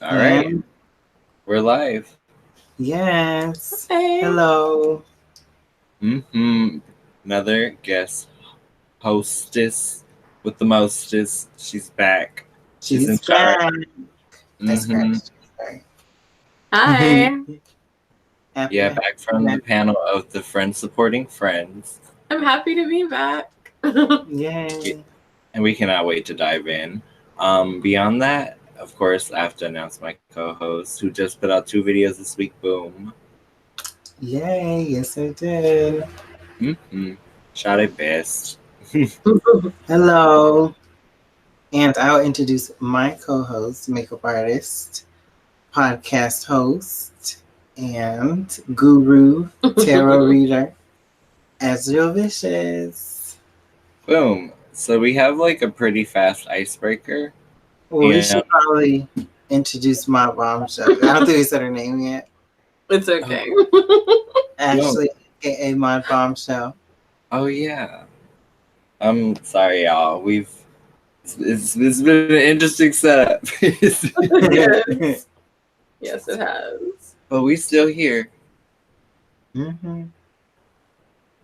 All right, we're live. Yes. Hey. Hello. Another guest hostess with the mostest. She's back. She's in She's charge. back. I Mm-hmm. scratched. Sorry. Hi. Happy Yeah, to have back you from the back. panel of the Friends Supporting Friends. I'm happy to be back. Yay. And we cannot wait to dive in. Beyond that, of course, I have to announce my co-host who just put out 2 videos this week. Boom. Yay. Yes, I did. Mm-hmm. Shot it best. Hello. And I'll introduce my co host, makeup artist, podcast host, and guru, tarot reader, Azrael Vicious. Boom. So we have like a pretty fast icebreaker. Well, we And should probably introduce my bombshell. I don't think we said her name yet. It's okay. Ashley, aka my bombshell. oh yeah. I'm sorry, y'all. It's been an interesting setup, Yes. Yes, it has. but we still here. Mm-hmm.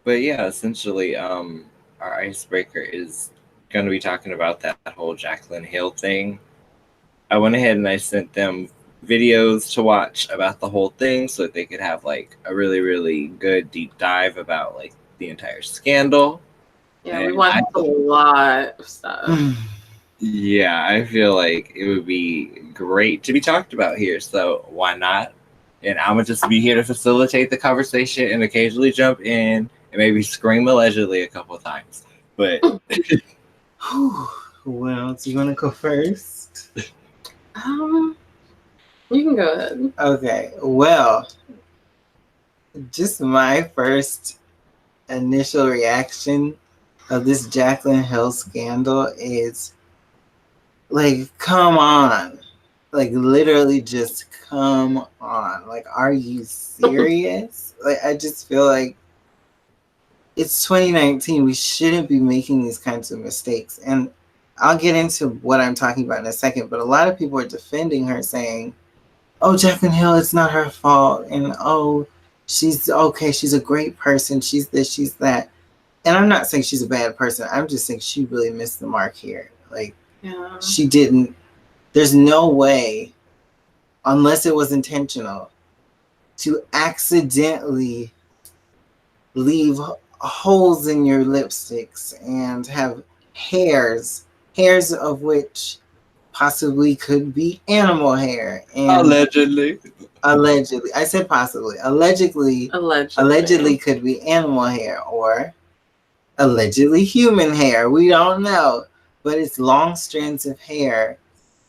But yeah, essentially, our icebreaker is going to be talking about that whole Jaclyn Hill thing. I went ahead and I sent them videos to watch about the whole thing so that they could have like a really, really good deep dive about like the entire scandal. Yeah, we And watched a lot of stuff. yeah, I feel like it would be great to be talked about here. So why not? And I'm gonna just be here to facilitate the conversation and occasionally jump in and maybe scream allegedly a couple of times. But Well, do you want to go first? You can go ahead. Okay. Well, just my first initial reaction of this Jaclyn Hill scandal is like, come on. Like, literally, just come on. Like, are you serious? Like, I just feel like it's 2019. We shouldn't be making these kinds of mistakes. And I'll get into what I'm talking about in a second, but a lot of people are defending her saying, oh, Jaclyn Hill, it's not her fault. And oh, she's okay. She's a great person. She's this, she's that. And I'm not saying she's a bad person. I'm just saying she really missed the mark here. Like, Yeah. she didn't, there's no way, unless it was intentional, to accidentally leave holes in your lipsticks and have hairs of which possibly could be animal hair. And allegedly, I said possibly, allegedly could be animal hair or allegedly human hair. We don't know, but it's long strands of hair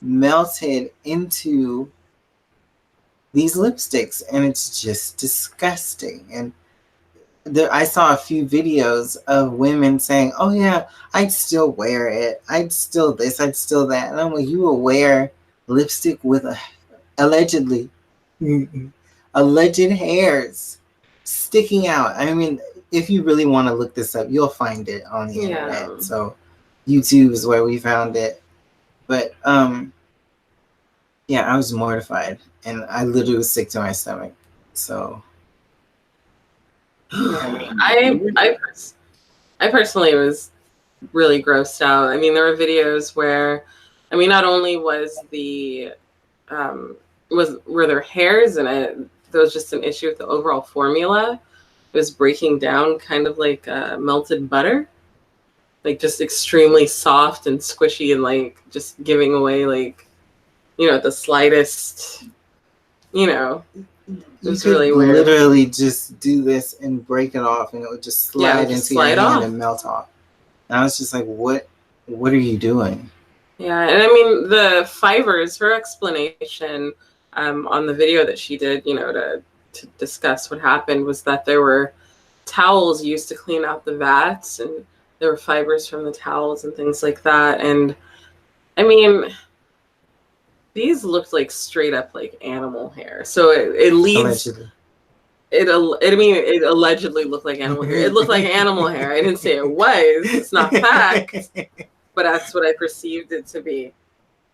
melted into these lipsticks, and it's just disgusting. And I saw a few videos of women saying, "Oh yeah, I'd still wear it. I'd still this. I'd still that." And I'm like, "You will wear lipstick with allegedly alleged hairs sticking out." I mean, if you really want to look this up, you'll find it on the internet. So YouTube is where we found it. But yeah, I was mortified, and I literally was sick to my stomach. So I personally was really grossed out. I mean, there were videos where, I mean, not only was were there hairs in it, there was just an issue with the overall formula. It was breaking down kind of like melted butter, like just extremely soft and squishy and like just giving away like, the slightest, it was really weird. Literally just do this and break it off, and it would just slide into your hand and melt off. And I was just like, what are you doing? Yeah, and I mean, the fibers, her explanation on the video that she did, to discuss what happened was that there were towels used to clean out the vats, and there were fibers from the towels and things like that. And I mean, these looked like straight up like animal hair. So it leads. Allegedly. It allegedly looked like animal hair. It looked like animal hair. I didn't say it was. It's not fact, but that's what I perceived it to be.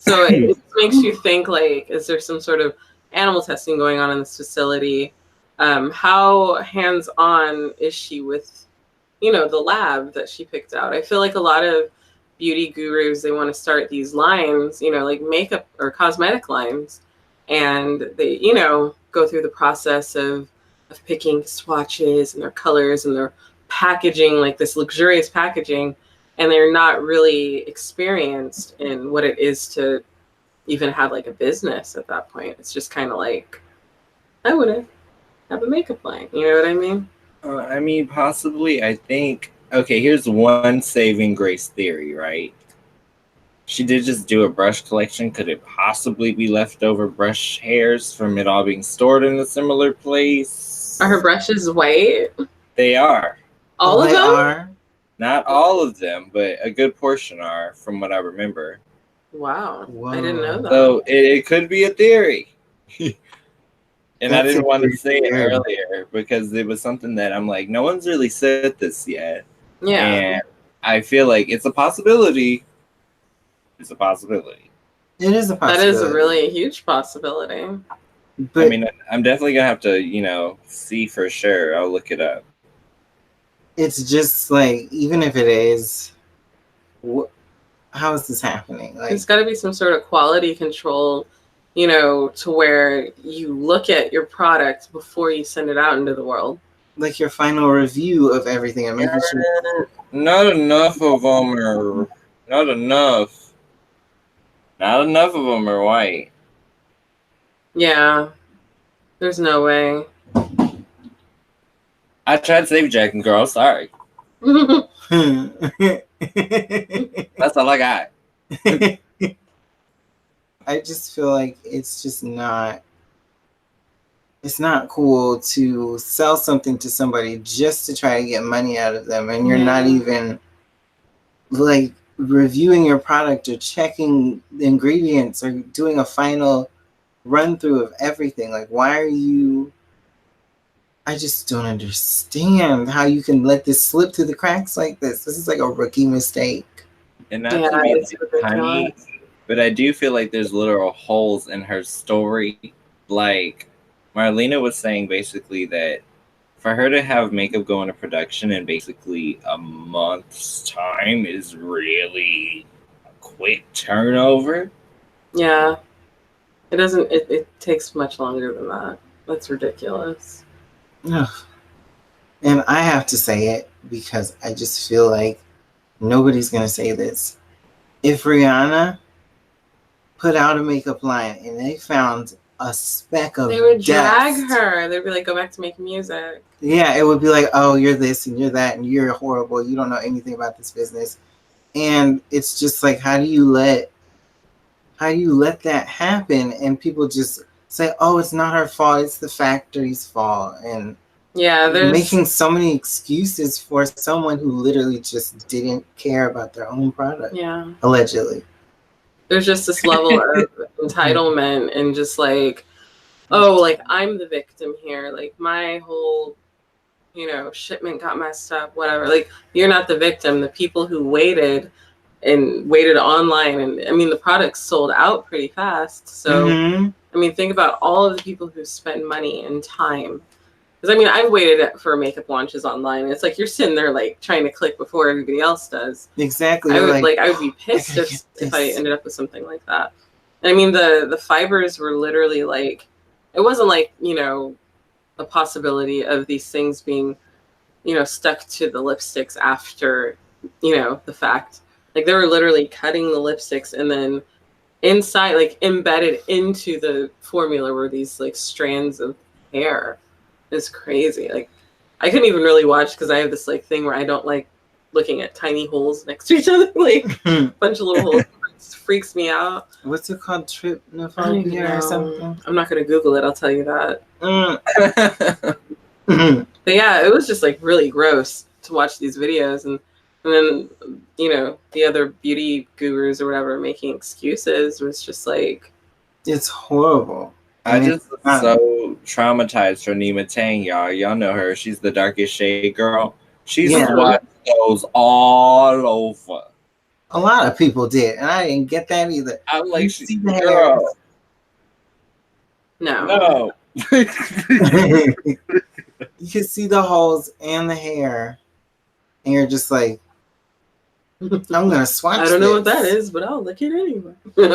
So it makes you think, like, is there some sort of animal testing going on in this facility? How hands-on is she with, the lab that she picked out? I feel like a lot of beauty gurus, they want to start these lines, like makeup or cosmetic lines, and they, go through the process of picking swatches and their colors and their packaging, like this luxurious packaging, and they're not really experienced in what it is to even have like a business at that point. It's just kind of like, I would have a makeup line. You know what I mean? I mean, possibly. I think. Okay, here's one saving grace theory, right? She did just do a brush collection. Could it possibly be leftover brush hairs from it all being stored in a similar place? Are her brushes white? They are. All of them? Are? Not all of them, but a good portion are, from what I remember. Wow. Whoa. I didn't know that. So it could be a theory. And That's I didn't want to say it theory. earlier because it was something that I'm like, no one's really said this yet. Yeah. And I feel like it's a possibility. It's a possibility. It is a possibility. That is a really huge possibility. But I mean, I'm definitely going to have to, see for sure. I'll look it up. it's just like, even if it is, how is this happening? Like, There's got to be some sort of quality control, to where you look at your product before you send it out into the world. Like your final review of everything and making sure. Not enough of them are. Not enough. Not enough of them are white. Yeah. There's no way. I tried to save Jaclyn, girl. Sorry. That's all I got. I just feel like it's just not. It's not cool to sell something to somebody just to try to get money out of them, and you're not even like reviewing your product or checking the ingredients or doing a final run through of everything. Like, why are you? I just don't understand how you can let this slip through the cracks like this. This is like a rookie mistake. And not to be like honey, but I do feel like there's literal holes in her story. Like Marlena was saying basically that for her to have makeup go into production in basically a month's time is really a quick turnover. Yeah. It doesn't, it takes much longer than that. That's ridiculous. Ugh. And I have to say it because I just feel like nobody's going to say this. If Rihanna put out a makeup line and they found a speck of They would dust, drag her. They'd be like, go back to making music. Yeah, it would be like, oh, you're this and you're that and you're horrible. You don't know anything about this business. And it's just like, how do you let that happen? And people just say, oh, it's not her fault. It's the factory's fault. And yeah, there's making so many excuses for someone who literally just didn't care about their own product. Yeah. Allegedly. There's just this level of entitlement and just like, oh, like I'm the victim here. Like my whole, shipment got messed up, whatever. Like you're not the victim. The people who waited online, and I mean the products sold out pretty fast. So I mean, think about all of the people who spend money and time. Because I mean, I've waited for makeup launches online. It's like you're sitting there like trying to click before everybody else does. Exactly. I would be pissed if I ended up with something like that. And I mean, the fibers were literally like, it wasn't like, a possibility of these things being, stuck to the lipsticks after, the fact. Like they were literally cutting the lipsticks and then inside, like embedded into the formula were these like strands of hair. It's crazy. Like I couldn't even really watch because I have this like thing where I don't like looking at tiny holes next to each other, like a bunch of little holes. It freaks me out. What's it called? Trypnophobia or something? I'm not going to Google it. I'll tell you that. But yeah, it was just like really gross to watch these videos. And then, the other beauty gurus or whatever making excuses was just like. It's horrible. I just was so traumatized for Nima Tang, y'all. Y'all know her. She's the darkest shade girl. She's watched those all over. A lot of people did, and I didn't get that either. I'm like, see the hair. No. You can see the holes and the hair, and you're just like, I'm gonna swatch. I don't know what that is, but I'll lick it anyway. And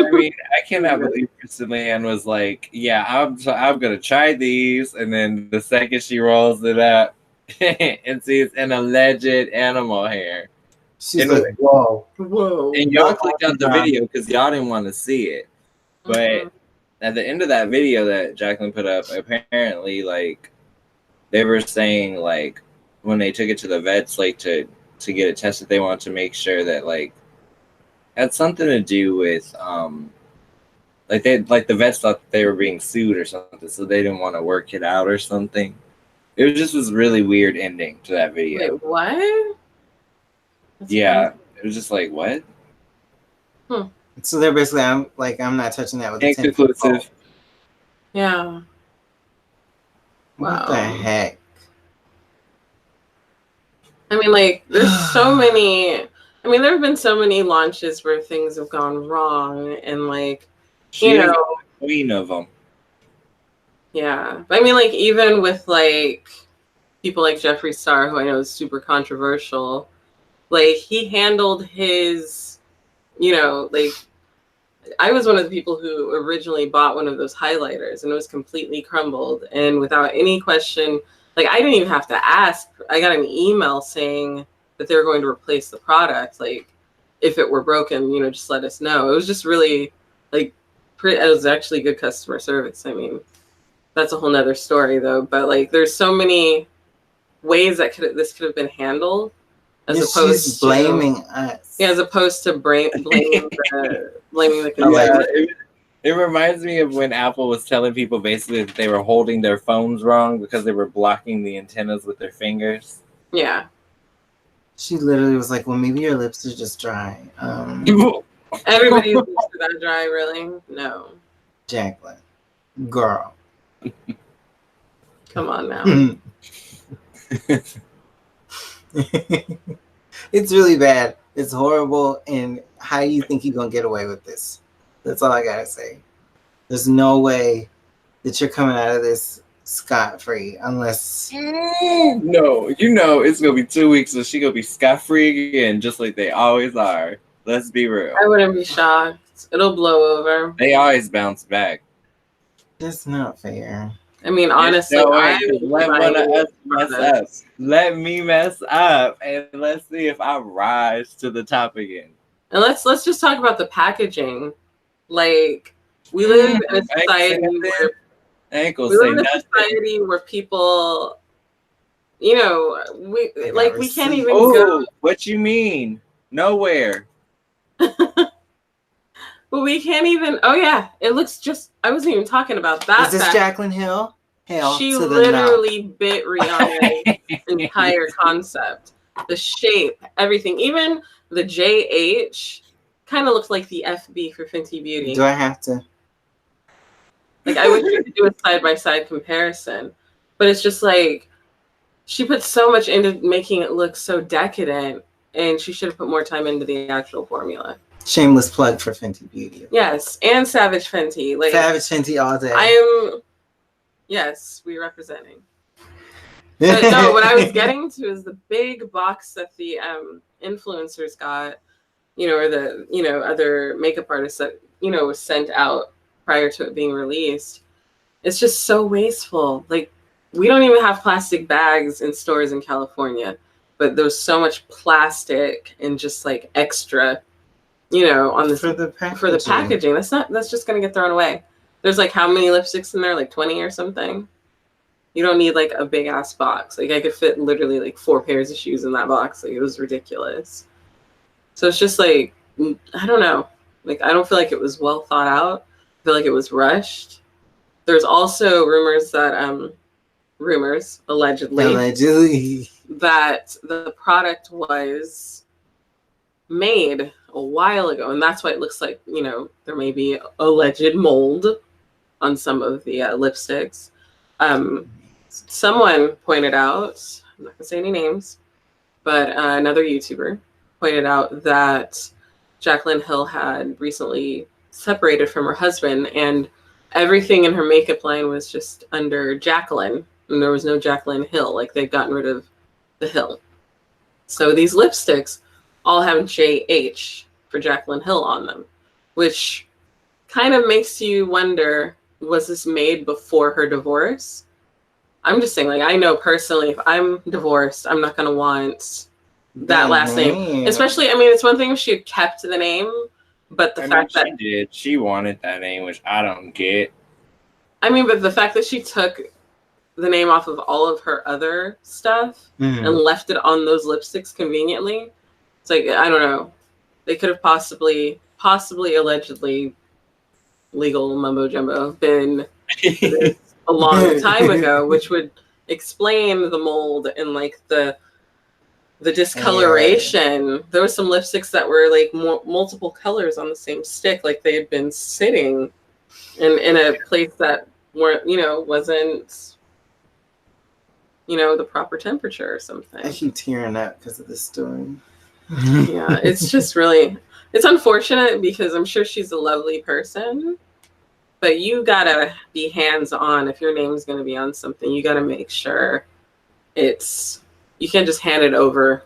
I mean, I cannot believe Kristen Leanne was like, "Yeah, I'm gonna try these," and then the second she rolls it up and sees an alleged animal hair, she's like, "Whoa, whoa!" And y'all clicked out the video because y'all didn't want to see it, but at the end of that video that Jaclyn put up, apparently, like, they were saying, like, when they took it to the vets, like, to get it tested, they wanted to make sure that, like, had something to do with, like, the vets thought they were being sued or something, so they didn't want to work it out or something. It was really weird ending to that video. Wait, what? Yeah, it was just like, what? So they're basically, I'm not touching that with a 10-foot. Yeah. What the heck? I mean, like, there's so many. I mean, there have been so many launches where things have gone wrong, and like, She's the queen of them. Yeah, I mean, like, even with like people like Jeffree Star, who I know is super controversial, like, he handled his, like, I was one of the people who originally bought one of those highlighters, and it was completely crumbled, and without any question, like, I didn't even have to ask. I got an email saying that they were going to replace the product. Like, if it were broken, just let us know. It was just really, like, it was actually good customer service. I mean, that's a whole nother story though. But like, there's so many ways that this could have been handled, as opposed to blaming us. Yeah, as opposed to blaming the consumer. Yeah, it reminds me of when Apple was telling people basically that they were holding their phones wrong because they were blocking the antennas with their fingers. Yeah. She literally was like, well, maybe your lips are just dry. Everybody's lips are that dry, really? No. Jaclyn. Girl. Come on now. It's really bad. It's horrible. And how do you think you're going to get away with this? That's all I got to say. There's no way that you're coming out of this scot-free unless... No, it's going to be 2 weeks, so she's going to be scot-free again, just like they always are. Let's be real. I wouldn't be shocked. It'll blow over. They always bounce back. That's not fair. I mean, honestly, Let me mess up, and let's see if I rise to the top again. And let's just talk about the packaging. Like, we live in a society where people, we can't even go. What you mean? Nowhere. But we can't even. Oh yeah, it looks just. I wasn't even talking about that. Is this Jaclyn Hill? She literally bit Rihanna's entire concept, the shape, everything. Even the JH kind of looks like the FB for Fenty Beauty. Do I have to? Like, I wish we could do a side-by-side comparison, but it's just like she put so much into making it look so decadent, and she should have put more time into the actual formula. Shameless plug for Fenty Beauty. Yes, and Savage Fenty. Like, Savage Fenty all day. Yes, we're representing. But no, what I was getting to is the big box that the influencers got, or the, other makeup artists that, was sent out prior to it being released. It's just so wasteful. Like, we don't even have plastic bags in stores in California, but there's so much plastic and just like extra, on this for the packaging. That's just gonna get thrown away. There's like how many lipsticks in there? Like 20 or something. You don't need like a big ass box. Like, I could fit literally like 4 pairs of shoes in that box. Like, it was ridiculous. So it's just like, I don't know. Like, I don't feel like it was well thought out. I feel like it was rushed. There's also rumors that allegedly that the product was made a while ago, and that's why it looks like, there may be alleged mold on some of the lipsticks. Someone pointed out, I'm not gonna say any names, but another YouTuber pointed out that Jaclyn Hill had recently separated from her husband, and everything in her makeup line was just under Jaclyn, and there was no Jaclyn Hill. Like, they'd gotten rid of the Hill. So these lipsticks all have JH for Jaclyn Hill on them, which kind of makes you wonder, was this made before her divorce? I'm just saying, like, I know personally, if I'm divorced, I'm not going to want that last name. Especially, I mean, it's one thing if she had kept the name, but the fact that she wanted that name, which I don't get. I mean, but the fact that she took the name off of all of her other stuff and left it on those lipsticks conveniently, it's like, I don't know. They could have possibly, allegedly, legal mumbo jumbo, been a long time ago, which would explain the mold and like the discoloration. Yeah. There were some lipsticks that were like multiple colors on the same stick, like they had been sitting in a place that wasn't the proper temperature or something. I keep tearing up because of this story. Yeah, it's just really, it's unfortunate because I'm sure she's a lovely person, but you gotta be hands-on. If your name's gonna be on something, you gotta make sure you can't just hand it over.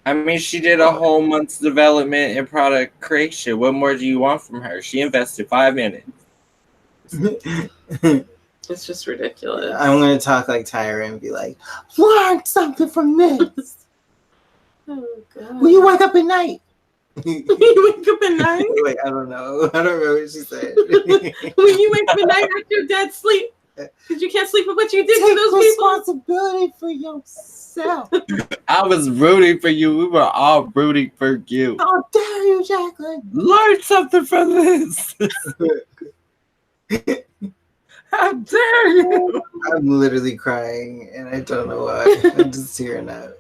I mean, she did a whole month's development and product creation. What more do you want from her? She invested 5 minutes. It's just ridiculous. I'm going to talk like Tyra and be like, learn something from this. Oh, God. Will you wake up at night? You wake up at night? Wait, I don't know. I don't remember what she said. When you wake up at night after your dad sleep, because you can't sleep with what you did Take to those people. Responsibility for yourself. I was rooting for you. We were all rooting for you. How dare you, Jaclyn? Learn something from this. How dare you? I'm literally crying, and I don't know why. I'm just tearing up.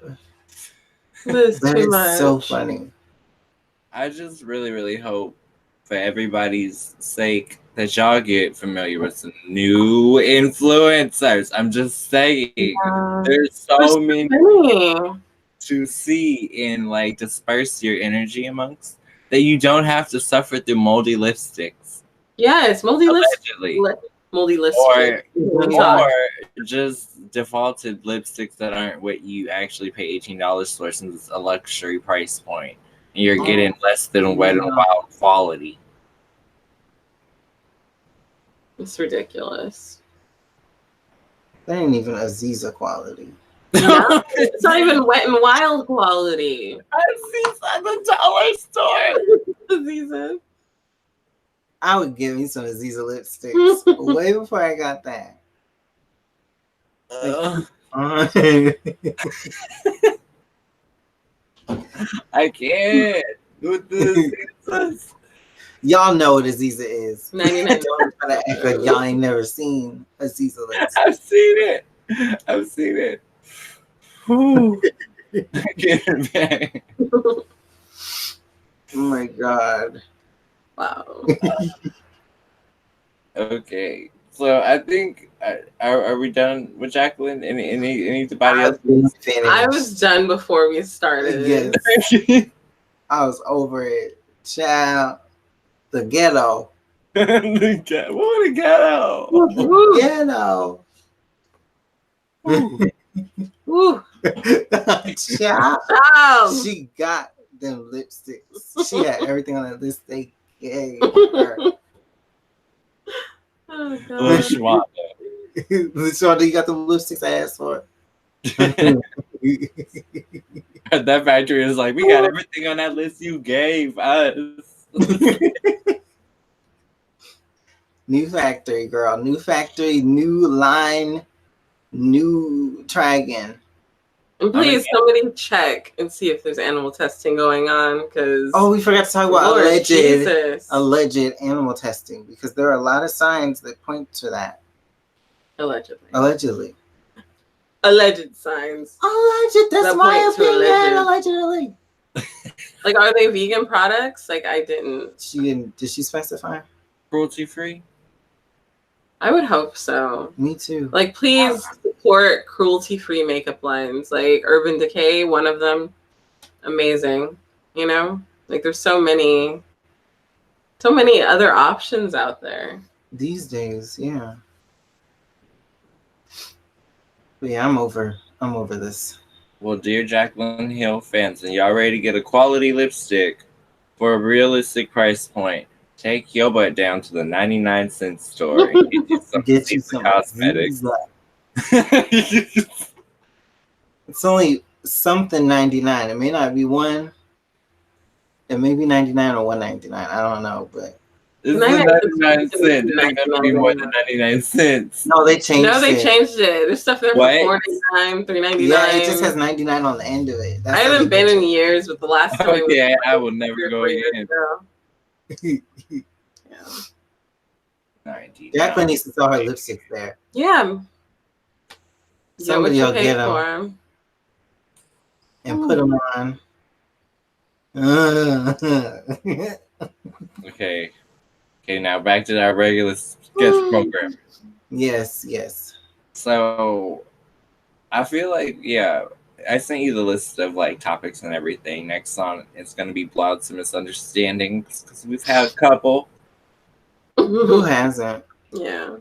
That's too much. So funny. I just really, really hope, for everybody's sake, that y'all get familiar with some new influencers. I'm just saying, there's so many to see and like disperse your energy amongst that you don't have to suffer through moldy lipsticks. Yeah, it's moldy lipsticks. Moldy lipsticks. Or just defaulted lipsticks that aren't what you actually pay $18 for, since it's a luxury price point. And you're getting less than Wet n Wild quality. It's ridiculous. That ain't even Aziza quality. Yeah, it's not even Wet n Wild quality. Aziza at the dollar store. Aziza. I would give me some Aziza lipsticks way before I got that. I can't. With the Y'all know what Aziza is. $99. Act like y'all ain't never seen Aziza lipsticks. I've seen it. Ooh. I get it back. Oh my God. Wow. Okay, so I think are we done with Jaclyn? Anybody else? I was done before we started. Yes. I was over it. Child, the ghetto. The ghetto. Ghetto. Ooh. Child, she got them lipsticks. She had everything on that list they gave her. Oh, God. Lashonda, you got the lipsticks I asked for. That factory is like, we got everything on that list you gave us. New factory, girl. New factory, new line, new try again. And please, somebody check and see if there's animal testing going on. Because we forgot to talk about alleged animal testing, because there are a lot of signs that point to that. Allegedly. Alleged signs. Alleged. That's my opinion. Allegedly. Like, are they vegan products? Like, I didn't. She didn't. Did she specify? Cruelty free? I would hope so. Me too. Like, please support cruelty-free makeup lines. Like Urban Decay, one of them, amazing. You know, like there's so many other options out there these days. Yeah. But yeah, I'm over this. Well, dear Jaclyn Hill fans, and y'all ready to get a quality lipstick for a realistic price point, take your butt down to the 99-cent store and get you some cosmetics. It's only something 99. It may not be one. It may be 99 or 199. I don't know, but it's 99 cents. It ain't gonna be more than 99 cents. No, they changed it. No, they changed it. There's stuff there for $4.99, $3.99. Yeah, it just has 99 on the end of it. I haven't been in years, but the last time I will never go again. Yeah. Jaclyn needs to sell her lipsticks there. Yeah. Somebody will get them and put them on. Okay, now back to our regular sketch program. Yes. So, I feel like, I sent you the list of like topics and everything. Next on, it's going to be Blogs and Misunderstandings, because we've had a couple. Who hasn't? Yeah.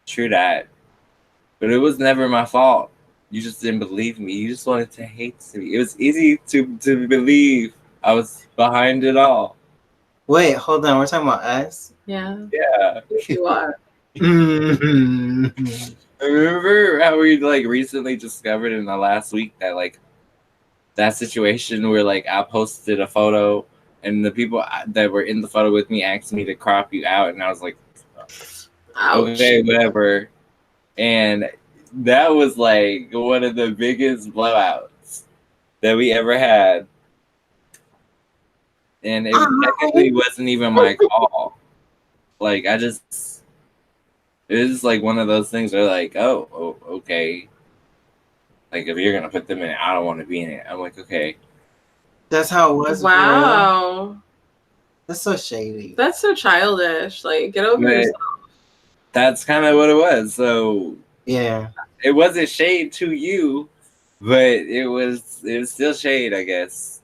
True that. But it was never my fault. You just didn't believe me. You just wanted to hate me. It was easy to believe I was behind it all. Wait, hold on. We're talking about us? Yeah. Yeah. You are. Remember how we like recently discovered in the last week that like that situation where like I posted a photo and the people that were in the photo with me asked me to crop you out, and I was like, okay, whatever. And that was like one of the biggest blowouts that we ever had. And it technically wasn't even my call. Like, it was like one of those things where like, oh, okay. Like, if you're going to put them in it, I don't want to be in it. I'm like, okay. That's how it was. Wow. That's so shady. That's so childish. Like, get over yourself. That's kind of what it was. So, yeah. It wasn't shade to you, but it was still shade, I guess.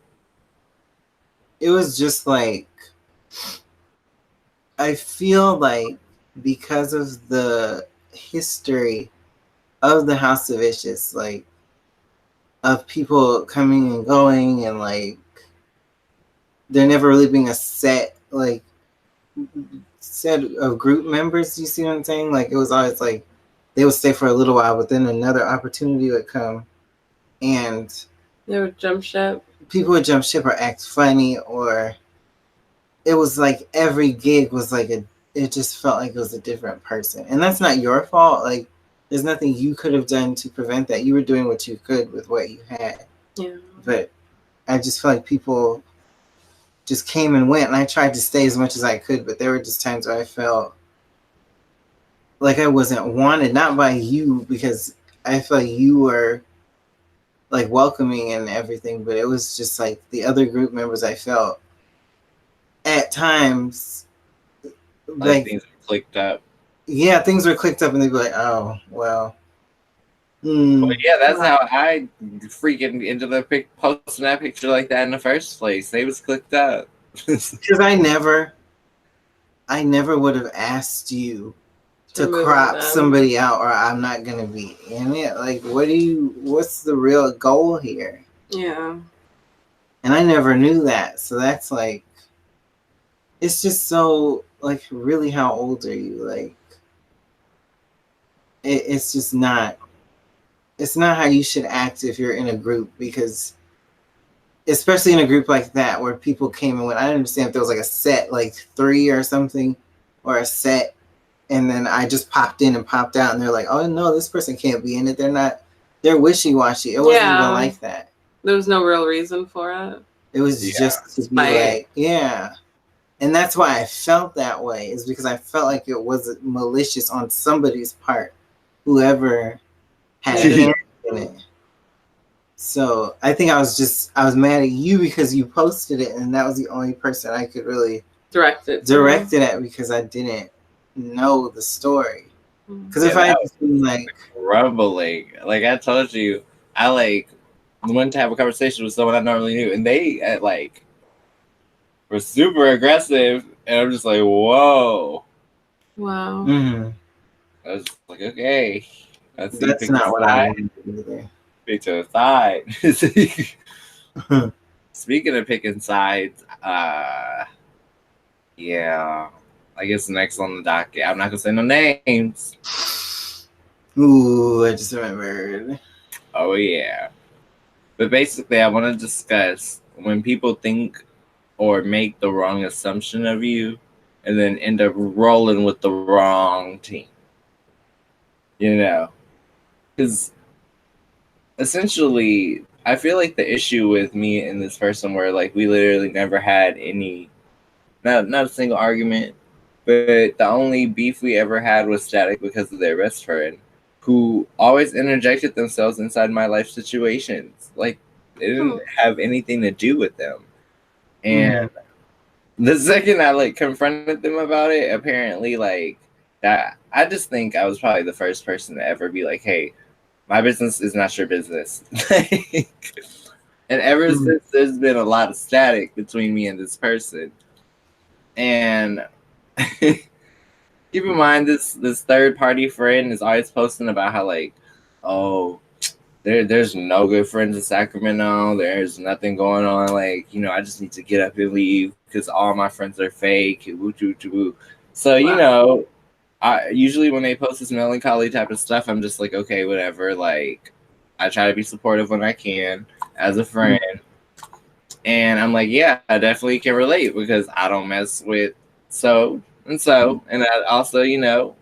It was just like, I feel like because of the history of the House of Vicious, like, of people coming and going, and like, there never really being a set of group members. You see what I'm saying? Like, it was always like, they would stay for a little while, but then another opportunity would come, and they would jump ship. People would jump ship or act funny, or it was like every gig was like it just felt like it was a different person. And that's not your fault. Like, there's nothing you could have done to prevent that. You were doing what you could with what you had. Yeah. But I just felt like people just came and went, and I tried to stay as much as I could, but there were just times where I felt like I wasn't wanted, not by you, because I felt like you were like welcoming and everything, but it was just like the other group members, I felt at times like things were clicked up. Yeah, things were clicked up, and they'd be like, oh, well. Well, yeah, that's how I freaking ended up posting that picture like that in the first place. They was clicked up. Because I never would have asked you to crop somebody out, or I'm not gonna be in it. Like, what's the real goal here? Yeah. And I never knew that. So that's like, it's just so like, really, how old are you? Like, it's just not, it's not how you should act if you're in a group, because especially in a group like that where people came and went. I understand if there was like a set, like 3 or something, or a set, and then I just popped in and popped out, and they're like, oh no, this person can't be in it. They're wishy-washy. It wasn't even like that. There was no real reason for it. It was just to be like, yeah. And that's why I felt that way, is because I felt like it was malicious on somebody's part, whoever had a hand in it. So I think I was mad at you because you posted it, and that was the only person I could really direct it at, because I didn't know the story. Because if I had been like rumbling, like I told you, I like wanted to have a conversation with someone I normally knew, and they were super aggressive, and I'm just like, whoa. Wow. Mm-hmm. I was like, okay, that's not what I wanted either. Pick to the side. Speaking of picking sides, yeah, I guess the next on the docket. I'm not gonna say no names. Ooh, I just remembered. Oh yeah, but basically, I want to discuss when people think or make the wrong assumption of you, and then end up rolling with the wrong team. You know, because essentially, I feel like the issue with me and this person where like we literally never had any, not a single argument, but the only beef we ever had was Static because of their best friend, who always interjected themselves inside my life situations. Like it didn't have anything to do with them. And the second I like confronted them about it, apparently like that, I just think I was probably the first person to ever be like, "Hey, my business is not your business." And ever since, there's been a lot of static between me and this person. And keep in mind, this third party friend is always posting about how like, oh, there's no good friends in Sacramento. There's nothing going on. Like, you know, I just need to get up and leave because all my friends are fake. So, you know, I usually when they post this melancholy type of stuff, I'm just like, okay, whatever. Like, I try to be supportive when I can as a friend. And I'm like, yeah, I definitely can relate because I don't mess with so and so. And I also, you know,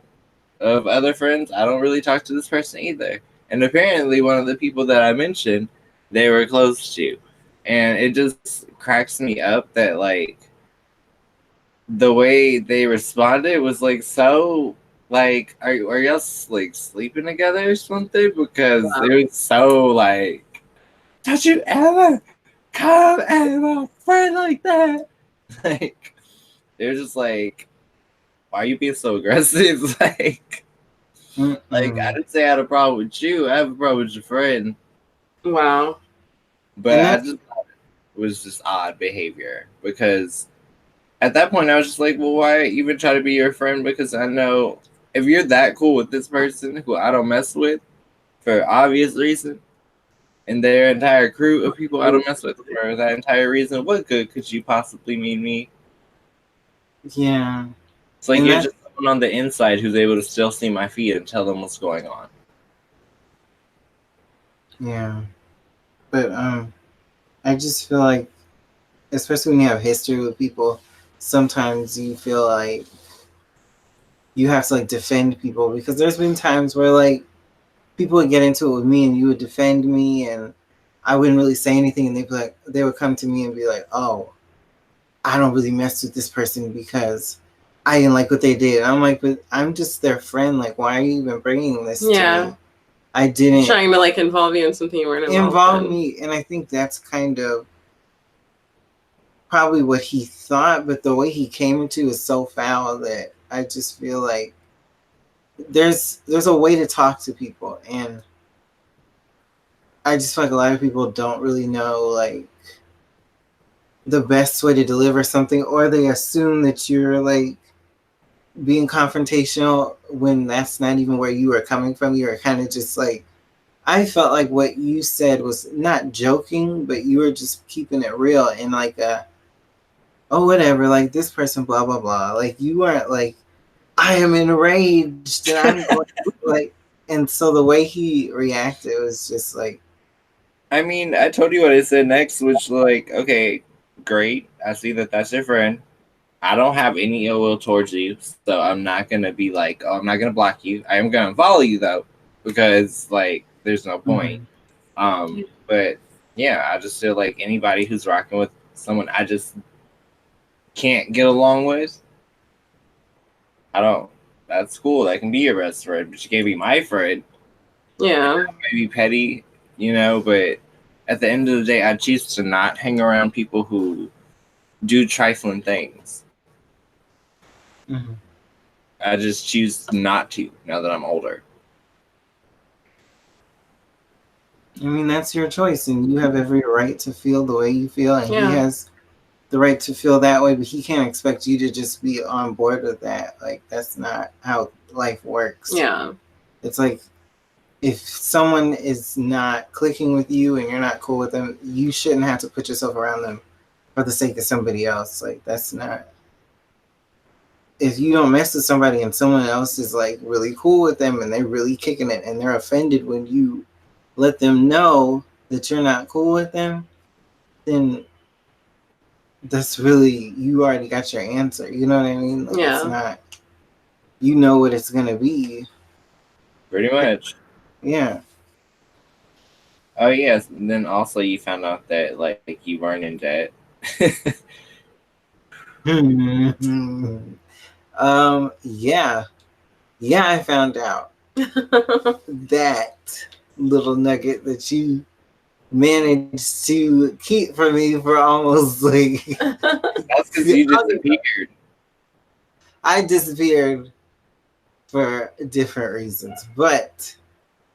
of other friends, I don't really talk to this person either. And apparently one of the people that I mentioned, they were close to. And it just cracks me up that like the way they responded was like so like are y'all like sleeping together or something? Because it was so like, don't you ever come at my friend like that? Like they're just like, why are you being so aggressive? Like I didn't say I had a problem with you. I have a problem with your friend. Wow. But I just thought it was just odd behavior because at that point I was just like, well, why even try to be your friend? Because I know if you're that cool with this person who I don't mess with for obvious reason, and their entire crew of people I don't mess with for that entire reason, what good could you possibly mean me? Yeah. It's like you're just someone on the inside who's able to still see my feed and tell them what's going on. Yeah. But I just feel like, especially when you have history with people, sometimes you feel like you have to like defend people, because there's been times where like people would get into it with me and you would defend me and I wouldn't really say anything, and they would come to me and be like, oh, I don't really mess with this person because I didn't like what they did. And I'm like, but I'm just their friend. Like, why are you even bringing this to me? I didn't. Trying to like involve you in something you weren't involved in. Me, and I think that's kind of probably what he thought, but the way he came into is so foul that I just feel like there's a way to talk to people, and I just feel like a lot of people don't really know like the best way to deliver something, or they assume that you're like being confrontational when that's not even where you were coming from. You were kind of just like, I felt like what you said was not joking, but you were just keeping it real and like oh whatever, like this person blah blah blah. Like you weren't like, I am enraged and I'm going like, and so the way he reacted was just like, I mean, I told you what I said next, which like, okay, great. I see that that's your friend. I don't have any ill will towards you, so I'm not gonna be like, oh, I'm not gonna block you. I am gonna follow you though, because like, there's no point. But yeah, I just feel like anybody who's rocking with someone I just can't get along with, I don't. That's cool. That can be your best friend, but you can't be my friend. Yeah, maybe petty, you know, but at the end of the day, I choose to not hang around people who do trifling things. I just choose not to now that I'm older. I mean, that's your choice, and you have every right to feel the way you feel, and he has the right to feel that way, but he can't expect you to just be on board with that. Like, that's not how life works. Yeah. It's like, if someone is not clicking with you and you're not cool with them, you shouldn't have to put yourself around them for the sake of somebody else. Like, that's not. If you don't mess with somebody and someone else is like really cool with them and they're really kicking it and they're offended when you let them know that you're not cool with them, then that's really, you already got your answer. You know what I mean? Like, yeah. It's not, you know what it's going to be. Pretty much. Yeah. Oh, yes. And then also you found out that, like, you weren't in debt. Yeah. Yeah, I found out that little nugget that you managed to keep from me for almost like. That's because you disappeared. I disappeared for different reasons, but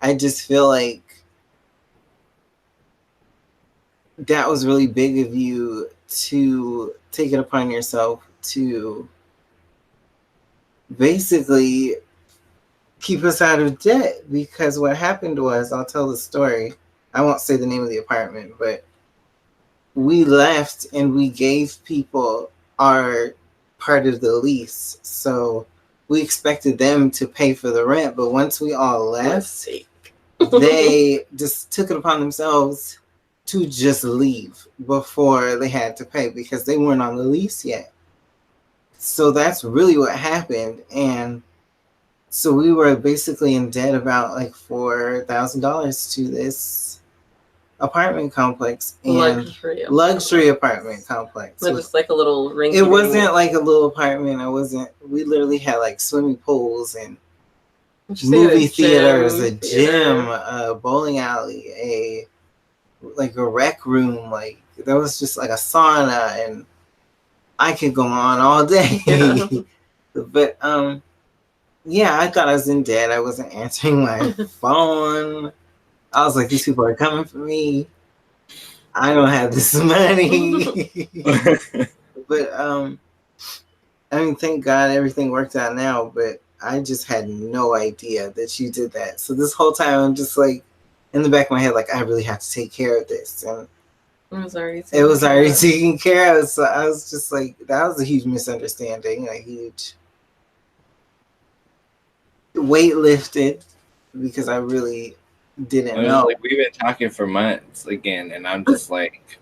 I just feel like that was really big of you to take it upon yourself to basically keep us out of debt, because what happened was, I'll tell the story. I won't say the name of the apartment, but we left and we gave people our part of the lease. So we expected them to pay for the rent, but once we all left, they just took it upon themselves to just leave before they had to pay because they weren't on the lease yet. So that's really what happened. And so we were basically in debt about like $4,000 to this apartment complex, and luxury apartment complex. It was like a little ring. It wasn't like a little apartment. We literally had like swimming pools and movie theaters, a gym, a bowling alley, a rec room. Like, there was just like a sauna, and I could go on all day. Yeah. But yeah, I thought I was in debt. I wasn't answering my phone. I was like, these people are coming for me. I don't have this money. But I mean, thank God everything worked out now, but I just had no idea that you did that. So this whole time I'm just like in the back of my head, like, I really have to take care of this. And it was already taken care of. So I was just like, that was a huge misunderstanding, a huge weight lifted, because I really didn't know. Like, we've been talking for months again, and I'm just like,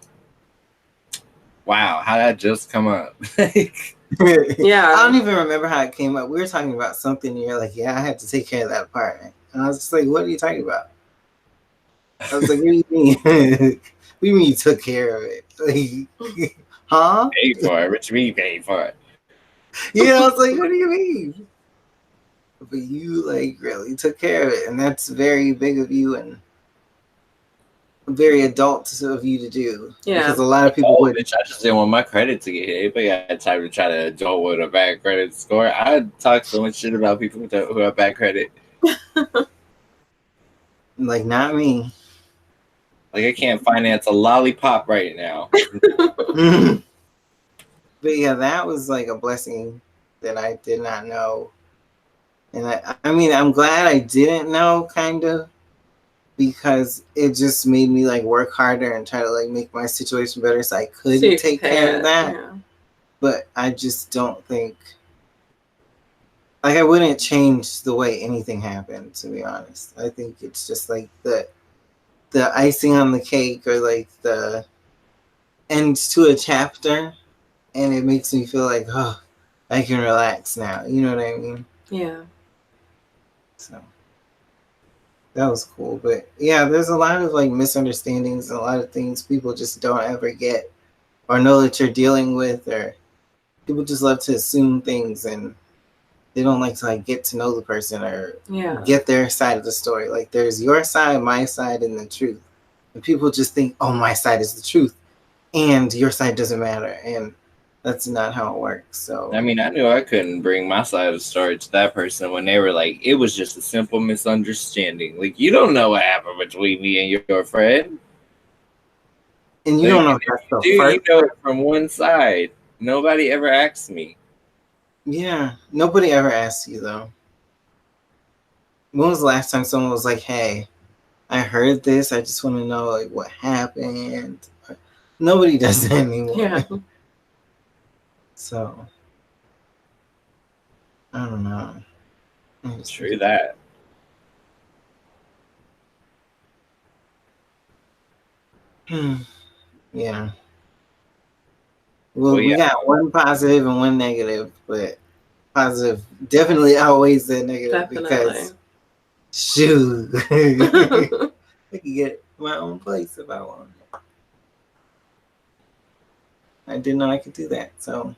wow, how did that just come up? Yeah. I don't even remember how it came up. We were talking about something, and you're like, yeah, I had to take care of that apartment. And I was just like, what are you talking about? I was like, what do you mean? What do you mean you took care of it? Like, huh? Paid for it. What you mean you paid for it? Yeah, I was like, what do you mean? But you like really took care of it, and that's very big of you and very adult of you to do. Yeah, because a lot of people would. I just didn't want my credit to get hit. Anybody got time to try to adult with a bad credit score? I talk so much shit about people who have bad credit. Like, not me. Like, I can't finance a lollipop right now. But yeah, that was like a blessing that I did not know. And I mean, I'm glad I didn't know, kind of, because it just made me like work harder and try to like make my situation better so I could take care of that. Yeah. But I just don't think, like, I wouldn't change the way anything happened, to be honest. I think it's just like the icing on the cake, or like the end to a chapter, and it makes me feel like, oh, I can relax now. You know what I mean? Yeah. So that was cool. But yeah, there's a lot of like misunderstandings and a lot of things people just don't ever get or know that you're dealing with, or people just love to assume things and they don't like to like get to know the person or get their side of the story. Like, there's your side, my side, and the truth. And people just think, oh, my side is the truth and your side doesn't matter. And that's not how it works. So I mean, I knew I couldn't bring my side of the story to that person when they were like, it was just a simple misunderstanding. Like, you don't know what happened between me and your friend. And you don't know if that's the first. You know it from one side. Nobody ever asks me. Yeah, nobody ever asks you though. When was the last time someone was like, "Hey, I heard this. I just want to know like what happened." Nobody does that anymore. Yeah. So I don't know. True that. Yeah. Well, we got one positive and one negative, but positive definitely outweighs the negative because shoot, I could get my own place if I wanted. I didn't know I could do that, so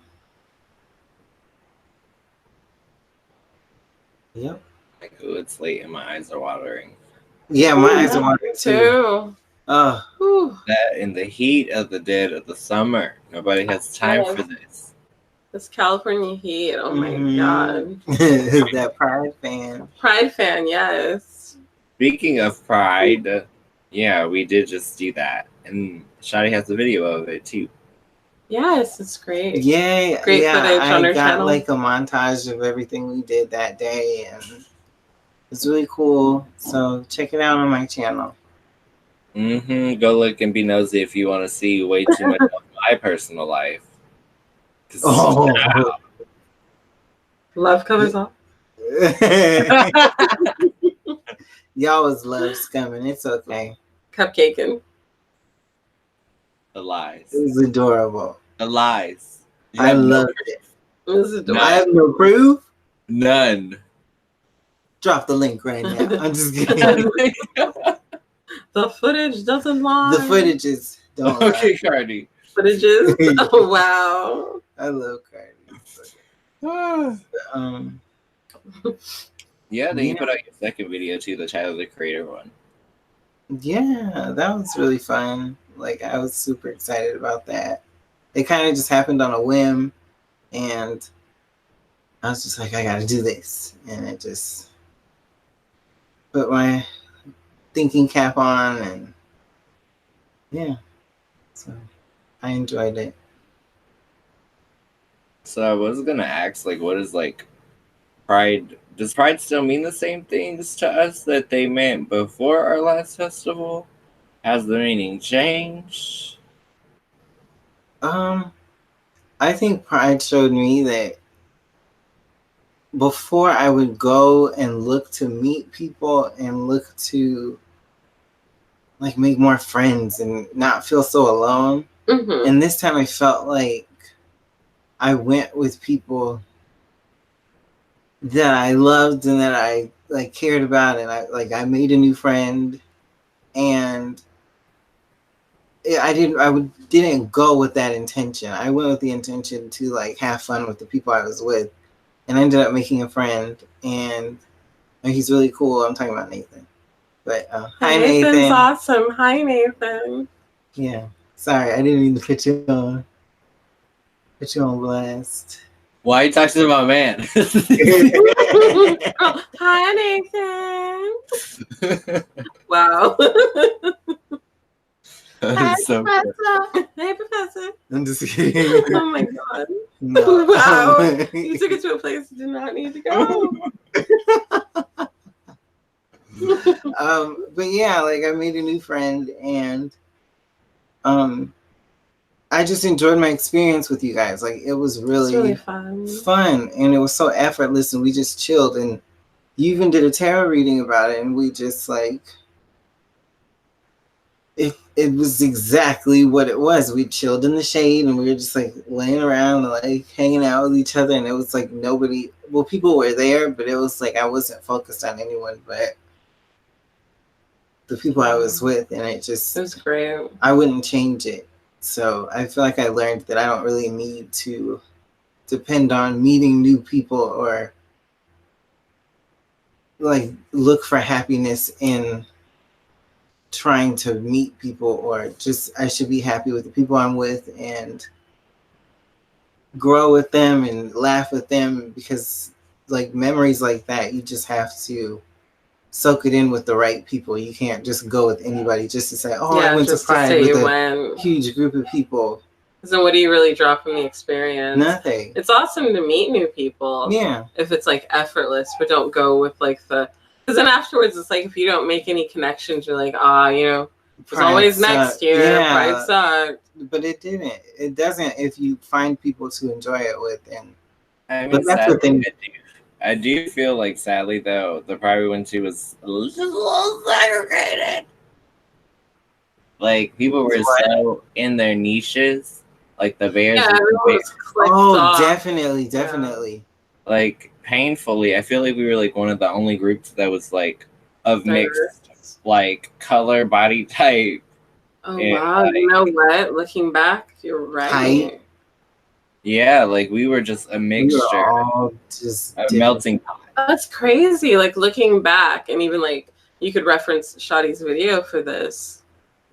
yep. Like, oh, it's late and my eyes are watering. Yeah, my eyes are watering too. That in the heat of the dead of the summer, nobody has time for this. This California heat, oh my God. That Pride fan. Pride fan, yes. Speaking of Pride, yeah, we did just do that. And Shadi has a video of it too. Yes, it's great. Yeah, great footage on our got channel. Like a montage of everything we did that day, and it's really cool. So check it out on my channel. Go look and be nosy if you want to see way too much of my personal life. Oh. Love covers all. Y'all was love scumming. It's okay. Cupcaking. The lies. It was adorable. The lies. I loved it. It was adorable. I have no proof. None. Drop the link right now. I'm just kidding. The footage doesn't lie. The footages don't okay, lie. Cardi. Footages? Oh, wow. I love Cardi. Yeah, then you put out your second video too, the Tyler the Creator one. Yeah, that was really fun. Like, I was super excited about that. It kind of just happened on a whim, and I was just like, I gotta do this. And it just put my thinking cap on, and yeah, so I enjoyed it. So I was gonna ask, like, what is like Pride? Does Pride still mean the same things to us that they meant before our last festival? Has the meaning changed? I think Pride showed me that before I would go and look to meet people and look to like make more friends and not feel so alone. Mm-hmm. And this time I felt like I went with people that I loved and that I like cared about, and I made a new friend, and I didn't go with that intention. I went with the intention to like have fun with the people I was with, and I ended up making a friend, and he's really cool. I'm talking about Nathan. But hi, Nathan. Nathan's awesome. Hi, Nathan. Yeah. Sorry, I didn't mean to put you on blast. Why are you talking to my man? Hi, Nathan. Wow. Hi, so Professor. Hey, Professor. I'm just kidding. Oh my God. No. Wow. You took it to a place you did not need to go. But yeah, like I made a new friend, and I just enjoyed my experience with you guys. Like it was really fun, and it was so effortless, and we just chilled. And you even did a tarot reading about it, and we just like it was exactly what it was. We chilled in the shade, and we were just like laying around and like hanging out with each other. And it was like nobody. Well, people were there, but it was like I wasn't focused on anyone but the people I was with, and it was great. I wouldn't change it. So I feel like I learned that I don't really need to depend on meeting new people or like look for happiness in trying to meet people, or just I should be happy with the people I'm with and grow with them and laugh with them, because like memories like that you just have to soak it in with the right people. You can't just go with anybody just to say, "Oh, I went to Pride with a huge group of people." So what do you really draw from the experience? Nothing. It's awesome to meet new people. Yeah. If it's like effortless, but don't go with like because then afterwards it's like if you don't make any connections, you're like, it's always next year. Yeah. Pride sucked. But it didn't. It doesn't if you find people to enjoy it with. And but that's the thing. I do feel like, sadly though, the Pride we went to was a little segregated. Like people were so in their niches. Like the Bears. Yeah, definitely. Yeah. Like painfully, I feel like we were like one of the only groups that was like of mixed like color, body type. Oh wow! Like, you know what? Looking back, you're right. Height. Yeah, like we were just a mixture, all just a melting pot. That's crazy. Like looking back, and even like you could reference Shadi's video for this.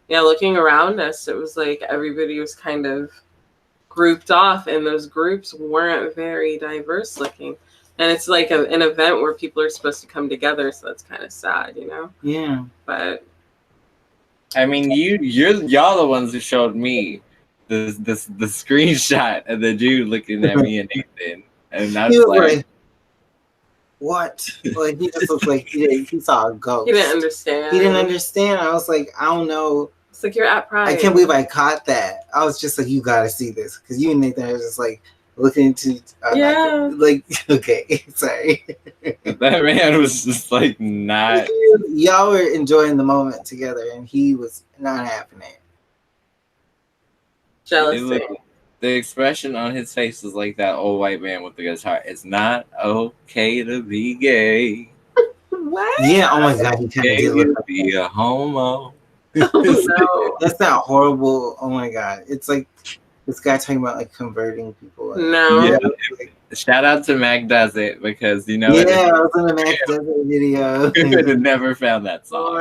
Yeah, looking around us, it was like everybody was kind of grouped off, and those groups weren't very diverse looking. And it's like an event where people are supposed to come together, so that's kind of sad, you know? Yeah. But I mean, y'all the ones who showed me the screenshot of the dude looking at me and Nathan, and I was like, what? Like he just looked like he saw a ghost. He didn't understand. He didn't understand. I was like, I don't know. It's like you're at Pride. I can't believe I caught that. I was just like, you gotta see this, because you and Nathan are just like looking into like okay, sorry. That man was just like not. Y'all were enjoying the moment together, and he was not having it. Jealousy. The expression on his face was like that old white man with the guitar. It's not okay to be gay. What? Yeah. Oh my God. He kind of did look like be a homo. Oh, no. That's not horrible. Oh my God. It's like this guy talking about like converting people. No. Yeah. Shout out to Mac Does It, because I was in the Mac Does It video. You would have never found that song.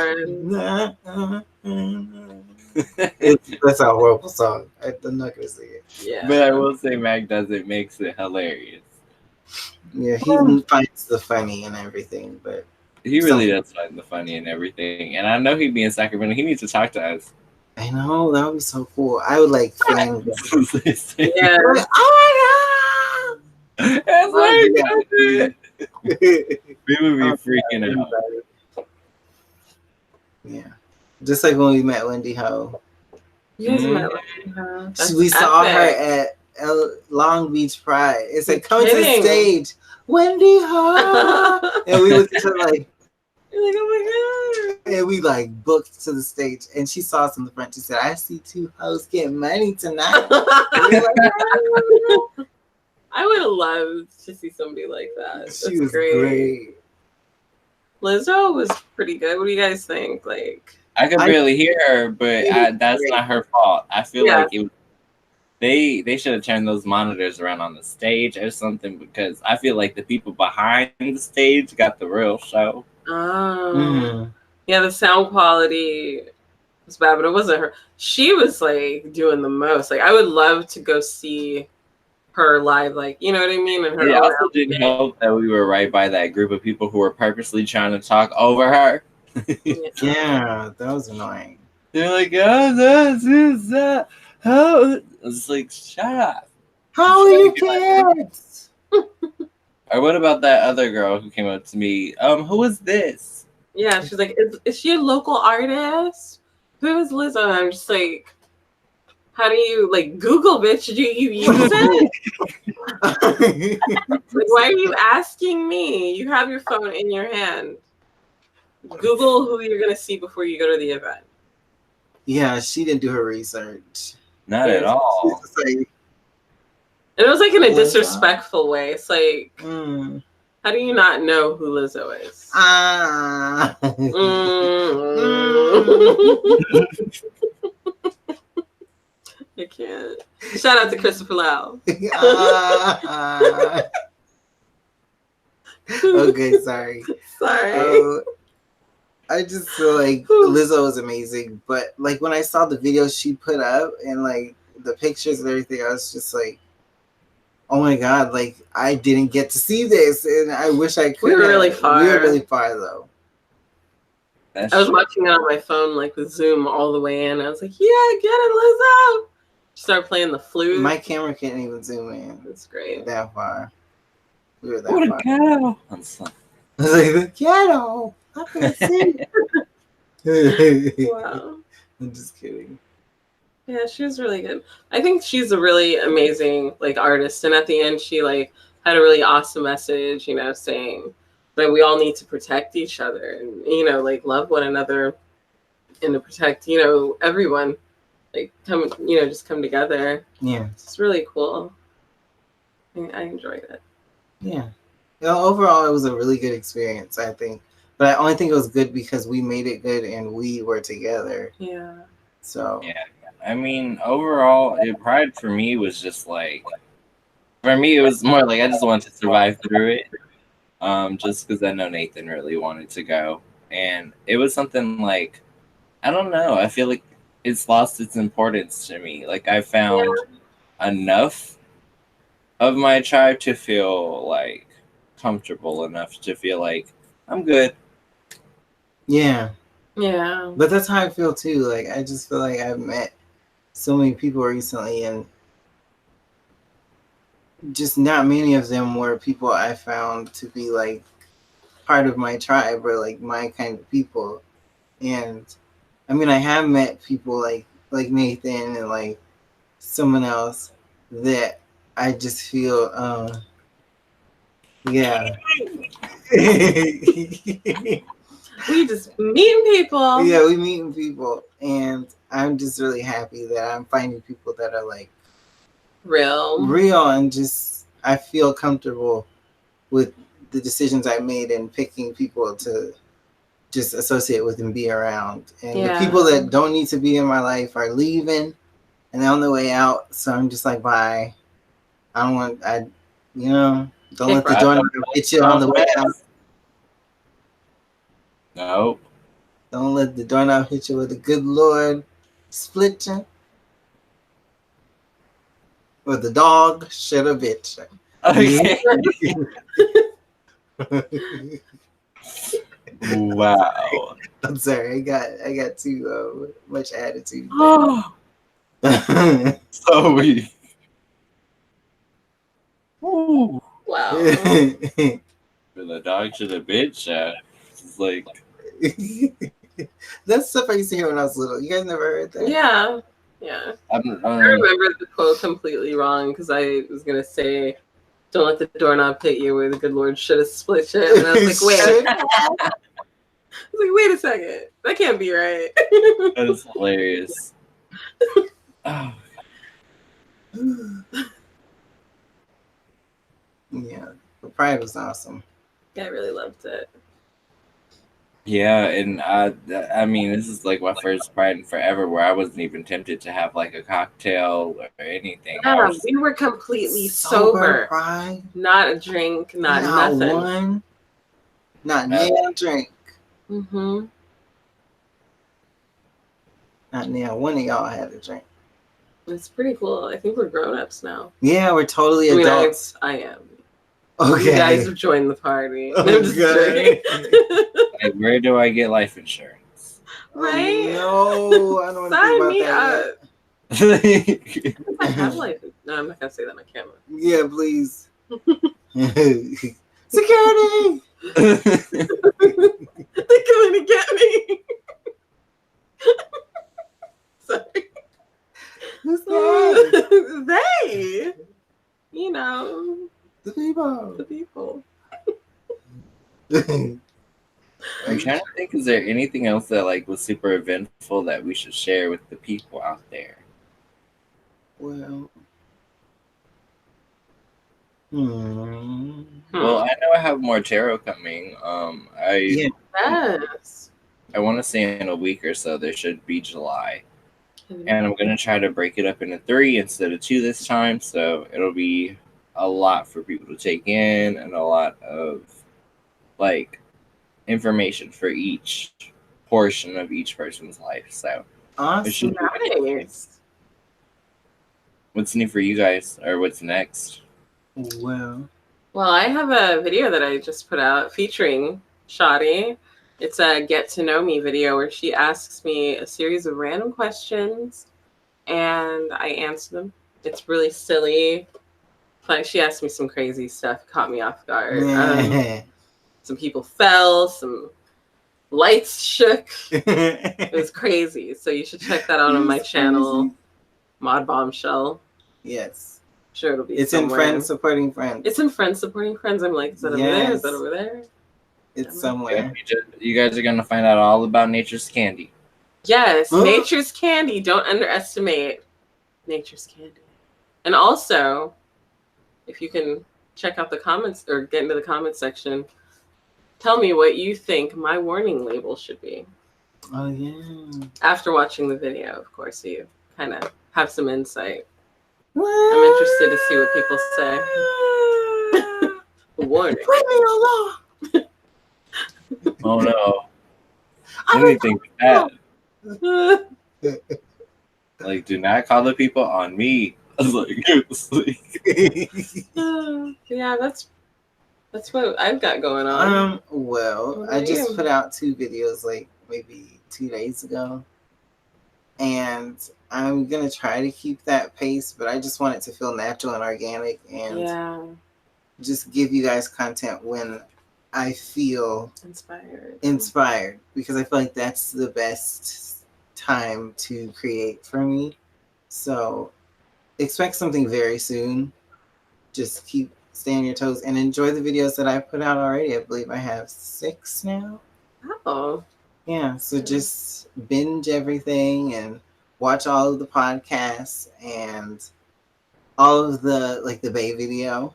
That's a horrible song. I'm not gonna sing it. Yeah. But I will say Mac Does It makes it hilarious. Yeah, he finds the funny and everything, but he really does find the funny and everything. And I know he'd be in Sacramento. He needs to talk to us. I know, that would be so cool. I would like fan. Yeah. Like, oh my God! That's like we would be freaking out. Yeah. Just like when we met Wendy Ho. You guys met Wendy Ho. We saw her at Long Beach Pride. It's like, come to the stage, Wendy Ho. And we looked at her like, you're like, oh my God. And we like booked to the stage. And she saw us in the front. She said, I see two hoes getting money tonight. I would have loved to see somebody like that. She was great. Lizzo was pretty good. What do you guys think? Like, I could barely hear her, but that's not her fault. I feel like they should have turned those monitors around on the stage or something, because I feel like the people behind the stage got the real show. Oh. Yeah, the sound quality was bad, but it wasn't her. She was like doing the most. Like, I would love to go see her live, like, you know what I mean? And her it also didn't help that we were right by that group of people who were purposely trying to talk over her. Yeah, that was annoying. They're like, oh, this is that. How? It's like, shut up. How are you kids? Or what about that other girl who came up to me? Who is this? Yeah, she's like, is she a local artist? Who is Lizzo? And I'm just like, how do you, like, Google, bitch? Do you use it? Like, why are you asking me? You have your phone in your hand. Google who you're going to see before you go to the event. Yeah, she didn't do her research. Not at all. And it was like in a disrespectful way. It's like, how do you not know who Lizzo is? I can't. Shout out to Christopher Lau. Okay, sorry. Sorry. I just feel like Lizzo was amazing, but like when I saw the videos she put up and like the pictures and everything, I was just like, oh my God, like I didn't get to see this, and I wish I could. We were really far. We were really far though. I was watching it on my phone, like with Zoom all the way in. I was like, yeah, get it, Lizzo. Start playing the flute. My camera can't even zoom in. That's great. That far. We were that what far. A ghetto. I was like, the ghetto. I can see. Wow. I'm just kidding. Yeah, she was really good. I think she's a really amazing like artist. And at the end, she like had a really awesome message, you know, saying that we all need to protect each other and, you know, like love one another and to protect, you know, everyone. Like come, you know, just come together. Yeah. It's really cool. I enjoyed it. Yeah. You know, overall, it was a really good experience, I think. But I only think it was good because we made it good and we were together. Yeah. So. Yeah. I mean, overall, Pride for me was just like, for me, it was more like I just wanted to survive through it. Just because I know Nathan really wanted to go. And it was something like, I don't know, I feel like it's lost its importance to me. Like, I found enough of my tribe to feel like comfortable enough to feel like I'm good. Yeah. Yeah. But that's how I feel too. Like, I just feel like I've met so many people recently and just not many of them were people I found to be like part of my tribe or like my kind of people. And I mean, I have met people like Nathan and like someone else that I just feel, yeah. We just meeting people. Yeah, we meeting people, and I'm just really happy that I'm finding people that are like real, and just I feel comfortable with the decisions I made and picking people to just associate with and be around. And the people that don't need to be in my life are leaving, and they're on the way out. So I'm just like, bye. I don't want. Don't let the doorknob hit you on the way out. Nope. Don't let the doorknob hit you with the good Lord split you. Or the dog should have bit you. Okay. Wow. I'm sorry. I got too much attitude. Oh. So weak. Ooh. Wow. The dog should have bit you. It's like that's stuff I used to hear when I was little. You guys never heard that? Yeah. Yeah. I remember the quote completely wrong because I was gonna say, "Don't let the doorknob hit you," where the good Lord should have split you. And I was like, "Wait." I was like, "Wait a second. That can't be right." That is hilarious. Oh. Yeah, the Pride was awesome. Yeah, I really loved it. Yeah, and I mean, this is like my first Pride in forever where I wasn't even tempted to have like a cocktail or anything. Yeah, we were completely sober. Pride. Not a drink, not nothing. One. Not nail drink. Mm-hmm. Not nail. One of y'all had a drink. It's pretty cool. I think we're grown-ups now. Yeah, we're totally adults. I am. Okay. You guys have joined the party. I'm just joking. Like, where do I get life insurance? Right? No, I don't want to think about that. I have life. No, I'm not gonna say that on camera. Yeah, please. Security. They're coming to get me. Sorry. Who's that? They. You know. The people. The people. I'm trying to think, is there anything else that like was super eventful that we should share with the people out there? Well, well, I know I have more tarot coming. I want to say in a week or so there should be July, and I'm gonna try to break it up into 3 instead of 2 this time, so it'll be a lot for people to take in and a lot of like information for each portion of each person's life. So awesome. Nice. What's new for you guys, or what's next? Well, I have a video that I just put out featuring Shadi, It's a get to know me video where she asks me a series of random questions and I answer them. It's really silly. Like she asked me some crazy stuff, caught me off guard. Some people fell, some lights shook. It was crazy. So you should check that out on my channel, Mod Bombshell. Yes. I'm sure it'll be It's somewhere. in Friends Supporting Friends. It's in Friends Supporting Friends. I'm like, is that over there? Is that over there? It's somewhere. You guys are going to find out all about Nature's Candy. Yes, Nature's Candy. Don't underestimate Nature's Candy. And also, if you can check out the comments or get into the comments section, tell me what you think my warning label should be. Oh, yeah. After watching the video, of course, so you kind of have some insight. What? I'm interested to see what people say. Warning. Put me along. Oh, no. Anything bad. Like, do not call the people on me. I was like, yeah, that's what I've got going on. Well, I just put out 2 videos like maybe 2 days ago. And I'm going to try to keep that pace, but I just want it to feel natural and organic and just give you guys content when I feel inspired because I feel like that's the best time to create for me. So expect something very soon. Just stay on your toes and enjoy the videos that I put out already. I believe I have 6 now. Oh. Yeah, so just binge everything and watch all of the podcasts and all of the Bay video.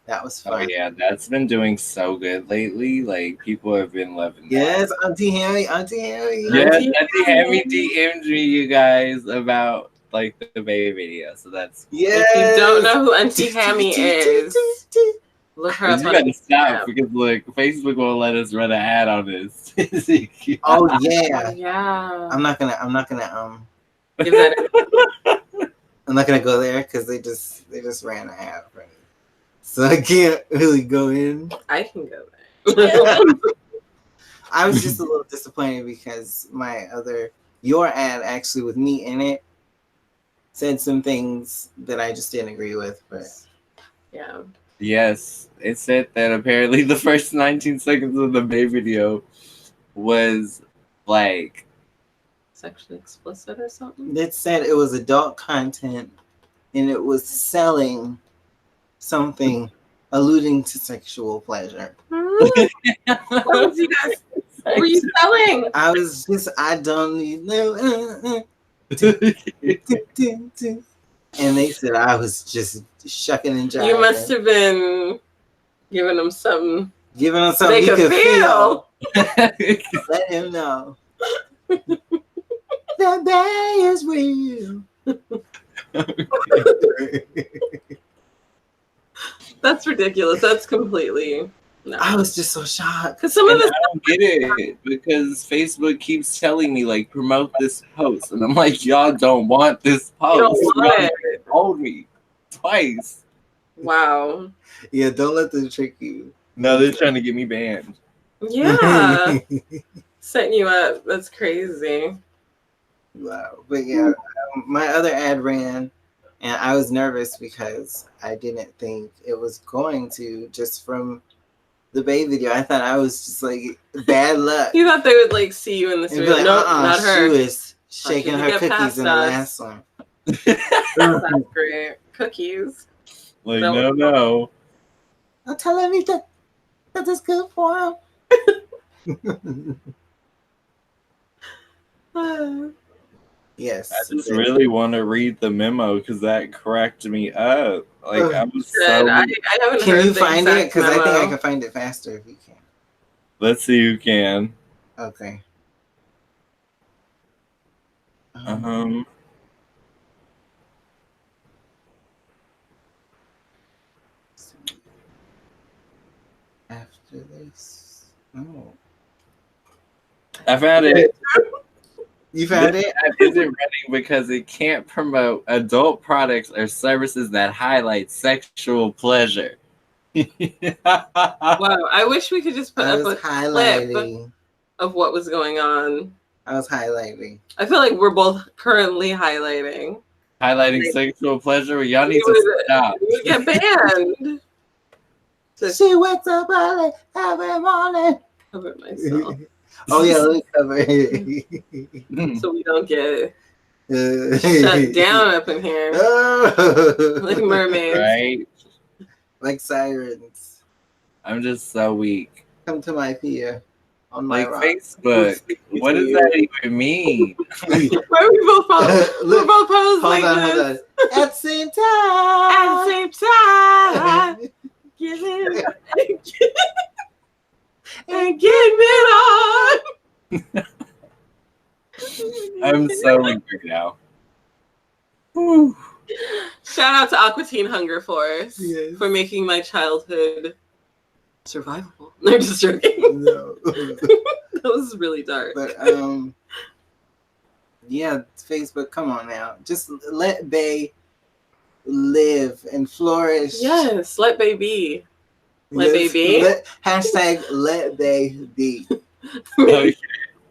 That was fun. Oh yeah, that's been doing so good lately. Like people have been loving that. Yes, Auntie Hammy. Yes, Auntie Hammy DM'd me, you guys, about like the Bay video. So that's cool. If you don't know who Auntie Hammy is, look her up. You gotta stop because look, Facebook won't let us run an ad on this. Oh yeah. Yeah. I'm not gonna give that I'm not gonna go there because they just ran an ad for me. So I can't really go in. I can go there. I was just a little disappointed because your ad actually with me in it said some things that I just didn't agree with, but yeah. Yes, it said that apparently the first 19 seconds of the Bay video was like sexually explicit or something. It said it was adult content and it was selling something alluding to sexual pleasure. What was you guys? Were you selling? I don't need no. And they said I was just shucking and jiving. You must have been giving them something. Giving them something he could feel. Let him know. The Bay is real. That's ridiculous. That's completely. No. I was just so shocked because some of I don't get it because Facebook keeps telling me like promote this post, and I'm like, y'all don't want this post. Y'all told me twice. Wow. Yeah, don't let them trick you. No, they're trying to get me banned. Yeah, setting you up. That's crazy. Wow, but yeah, my other ad ran. And I was nervous because I didn't think it was going to, just from the Bay video. I thought I was just like bad luck. You thought they would like see you in this video? Like, no, not her. She was shaking her cookies in the last one. That's great. Cookies. Like, no. I'm telling me that is good for him. Yes. I just really want to read the memo because that cracked me up. Like I was so. I haven't can heard you find it? Because I think I memo. can find it faster if you can. Let's see who can. Okay. After this. Oh. I found it. You found it? It isn't running because it can't promote adult products or services that highlight sexual pleasure. Wow, I wish we could just put up a clip. of what was going on. I was highlighting. I feel like we're both currently highlighting. Highlighting sexual pleasure? Y'all need to stop. We get banned. She wakes up early every morning. Cover myself. Oh yeah, let me cover it. So we don't get shut down up in here. Like mermaids. Right? Like sirens. I'm just so weak. Come to my fear. On my like rock. Facebook. What does that even mean? Why are we both posed? We're both posed like this. Hold on. At the same time. At the same time. Give it and give it on. I'm so weak right now. Whew. Shout out to Aqua Teen Hunger Force for making my childhood survivable. No, just joking. No. That was really dark. But yeah, Facebook, come on now. Just let Bae live and flourish. Yes, let Bae be. Let Bae be. Hashtag let Bae be. Okay.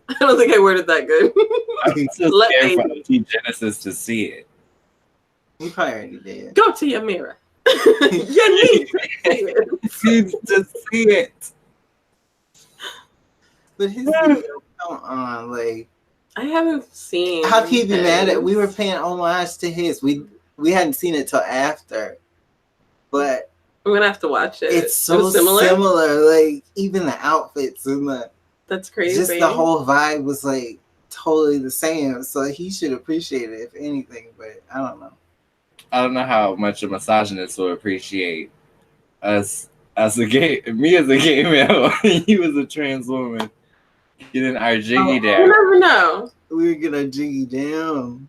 I don't think I worded that good. I'm so Let scared Bae for Genesis to see it. You probably already did. Go to your mirror. You need to see it. But his video, come on, like I haven't seen. How can you be mad at? We were paying homage to his. We hadn't seen it till after, but I'm gonna have to watch it. It's so similar. Like even the outfits and the. That's crazy. Just the whole vibe was like totally the same. So he should appreciate it if anything. But I don't know. I don't know how much a misogynist will appreciate us as a gay, me as a gay male. He was a trans woman getting our jiggy down. You never know. We're gonna jiggy down.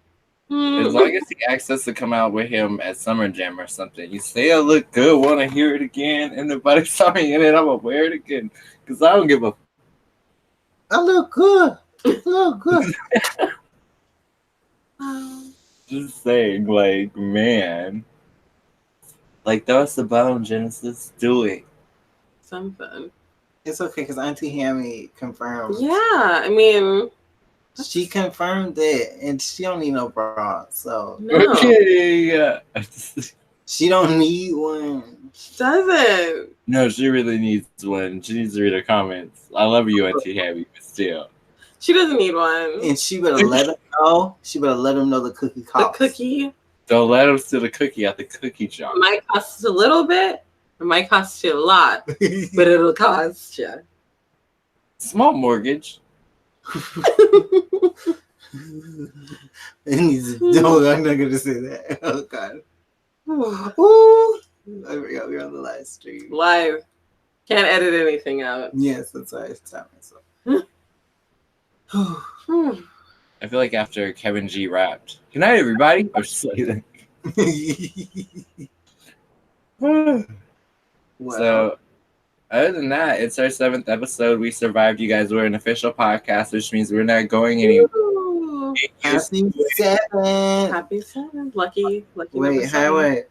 As long as he asks us to come out with him at Summer Jam or something, you say I look good, want to hear it again, and nobody saw me in it, I'm gonna wear it again because I don't give a. I look good. I look good. Just saying, like, man. Like, throw us the bone, Genesis. Do it. Something. It's okay, because Auntie Hammy confirmed. Yeah, I mean... She confirmed it, and she don't need no bra, so... No. Okay. She don't need one. She doesn't. No, she really needs one. She needs to read her comments. I love you, Auntie Hammy, but still. She doesn't need one. And she better let him know. She better let him know the cookie costs. The cookie? Don't let him steal the cookie out the cookie jar. It might cost a little bit. It might cost you a lot. But it'll cost you. Small mortgage. It needs to, no, I'm not going to say that. Oh, God. Ooh. I forgot we were on the live stream. Live. Can't edit anything out. Yes, that's why I stopped myself. I feel like after Kevin G rapped, good night, everybody. I was just like that. So, other than that, it's our 7th episode. We survived. You guys were an official podcast, which means we're not going anywhere. Happy 7. Happy 7. Lucky. Wait, hi, wait.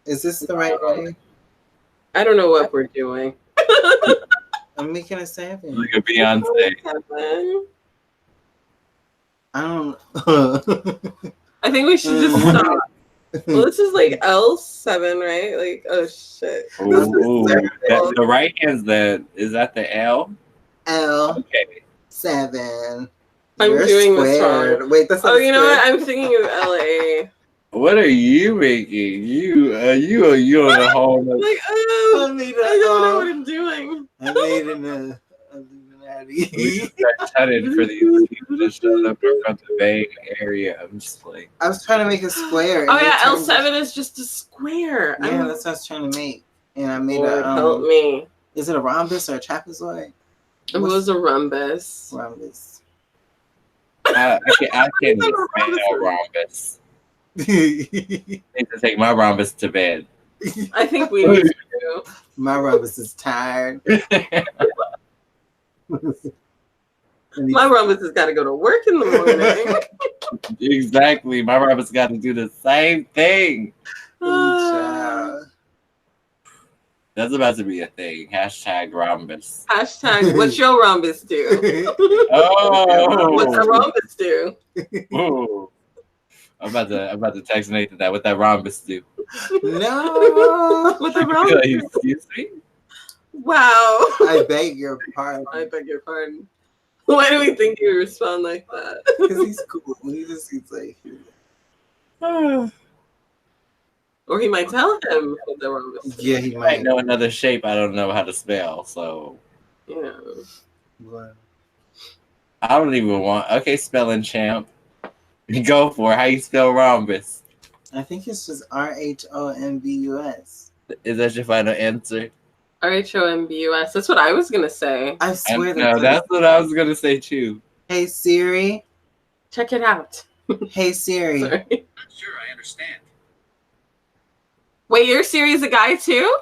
Is this the right way? I don't know what we're doing. I'm making a 7. Like a Beyonce. I don't. I think we should just stop. Well, this is like L7, right? Like, oh shit. Ooh, the right hand's is that the L? L. Okay. 7. I'm You're doing squared. this wrong. Wait, that's you know what? I'm thinking of LA. What are you making? You on a whole nother... Like, I don't know what I'm doing. I made an Illuminati. We just got tutted for these people that showed up from the Bay Area. I'm just like... I was trying to make a square. Oh yeah, L7 is just a square. Yeah, that's what I was trying to make. And I made Lord, help me. Is it a rhombus or a trapezoid? It was a rhombus. Rhombus. I can't even say no rhombus. I need to take my rhombus to bed. I think we need to. My rhombus is tired. My rhombus has got to go to work in the morning. Exactly. My rhombus got to do the same thing. That's about to be a thing. Hashtag rhombus. Hashtag what's your rhombus do? Oh, what's a rhombus do? Ooh. I'm about to text Nathan that what that rhombus do. No. What the rhombus do? Excuse me? Wow. I beg your pardon. I beg your pardon. Why do we think you respond like that? Because he's cool. He just seems like. Or he might tell him what the rhombus. Yeah, he I might. know another shape I don't know how to spell, so Yeah. What? I don't even want. Okay, spelling champ, go for it. How you spell rhombus? I think it's just RHOMBUS. Is that your final answer? RHOMBUS. That's what I was gonna say. I swear that's what I was gonna say too. Hey Siri. Check it out. Hey Siri. Sorry. Not sure I understand. Wait, your Siri's a guy too?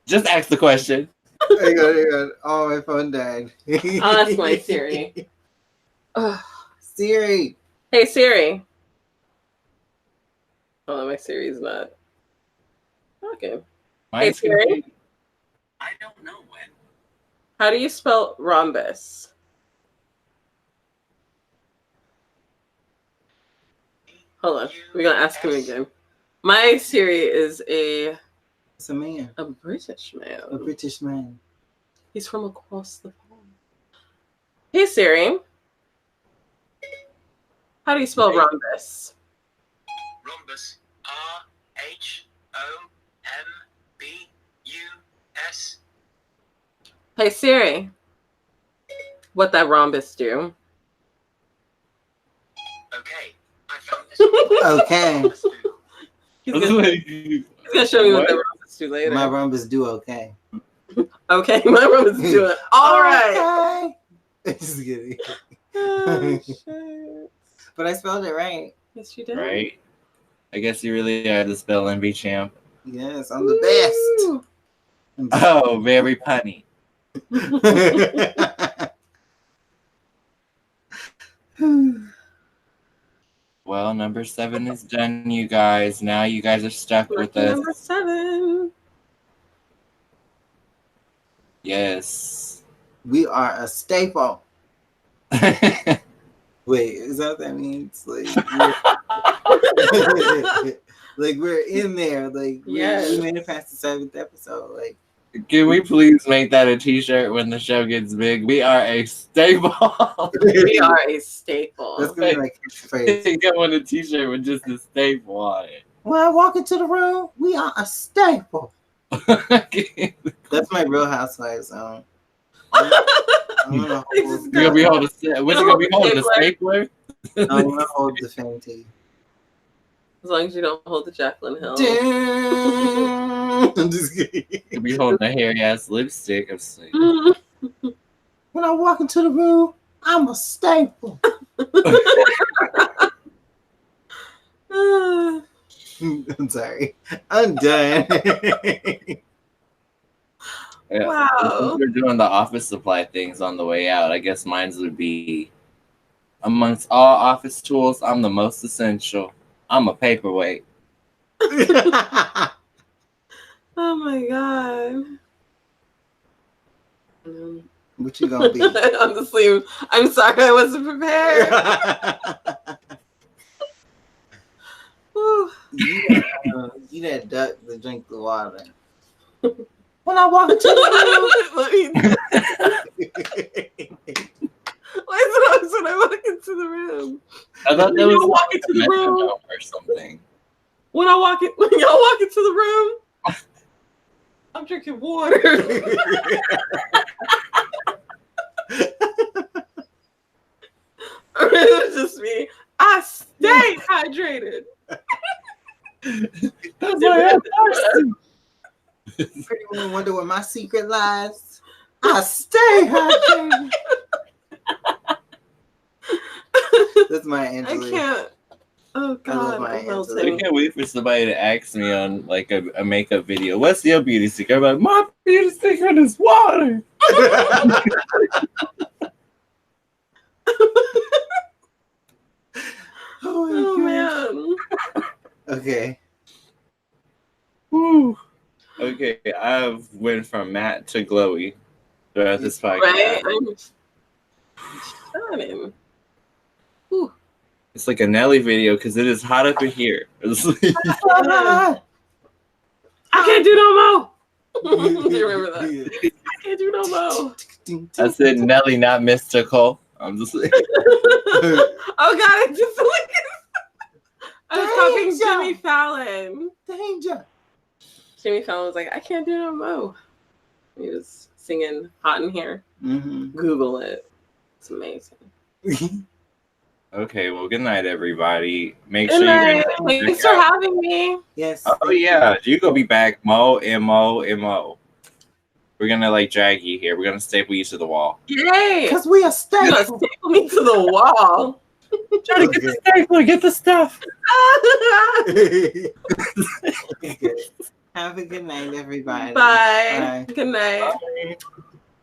Just ask the question. Hang on. Oh, my phone died. I'll ask my Siri. Siri. Hey Siri. Oh, my Siri's not. Okay. Hey Siri. I don't know when. How do you spell rhombus? Hold on. We're gonna ask him again. My Siri is It's a man. a British man. A British man. He's from across the pond. Hey Siri. How do you spell rhombus? Rhombus. RHOMBUS. Hey Siri. What that rhombus do? Okay. I found this. Okay. He's gonna show me what the rhombus do later. My rhombus do okay. Okay, my rhombus do it. All right. Okay. Just kidding. Oh, shit. But I spelled it right. Yes, you did. Right? I guess you really are the spelling bee champ. Yes, I'm the best. Oh, very punny. Well, number 7 is done, you guys. Now you guys are stuck with us. Number 7. Yes. We are a staple. Wait, is that what that means? Like we're in there. Like we made it past the 7th episode. Like, can we please make that a t-shirt when the show gets big? We are a staple. We are a staple. That's gonna be like catchphrase. I want a t-shirt with just a staple on it. When I walk into the room, we are a staple. That's my Real Housewives song. I'm gonna hold. You're gonna be holding. What's it gonna be holding? A stapler? I'm gonna hold the fancy. As long as you don't hold the Jaclyn Hill. I'm just kidding. You'll be holding a hairy ass lipstick. I'm saying. When I walk into the room, I'm a staple. I'm sorry. I'm done. Yeah. Wow. We're doing the office supply things on the way out. I guess mine would be amongst all office tools, I'm the most essential. I'm a paperweight. Oh my god. What you gonna be? Honestly, I'm sorry I wasn't prepared. You that duck to drink the water. When I walk into the room. Why is it always when I walk into the room? I thought that was walk into the room or something. When y'all walk into the room, I'm drinking water. Or it was just me. I stay hydrated. That's why I'm thirsty. Pretty woman wonder where my secret lies. I stay hydrated. That's my Angela. I can't. Oh God! I can't wait for somebody to ask me on like a makeup video. What's your beauty secret? I'm like, my beauty secret is water. Oh man. Okay. Woo. Okay, I've went from matte to glowy throughout this podcast. Right? I'm shining. Whew. It's like a Nelly video because it is hot up in here. It's like, I can't do no more. Do you remember that? I can't do no more. I said Nelly, not mystical. I'm just like, Oh God! I just like I was talking Danger. Jimmy Fallon. Danger. Jimmy Fallon was like, I can't do no more. He was singing "Hot in Here." Mm-hmm. Google it. It's amazing. okay, well, good night, everybody. Make Good sure night. you Thanks for having me. Yes. Oh yeah, you gonna be back, Mo and Mo and Mo. We're gonna like drag you here. We're gonna staple you to the wall. Yay! Because we are You're gonna stable. staple me to the wall. Try to get the stapler, get the stuff. Have a good night, everybody. Bye. Good night. Bye.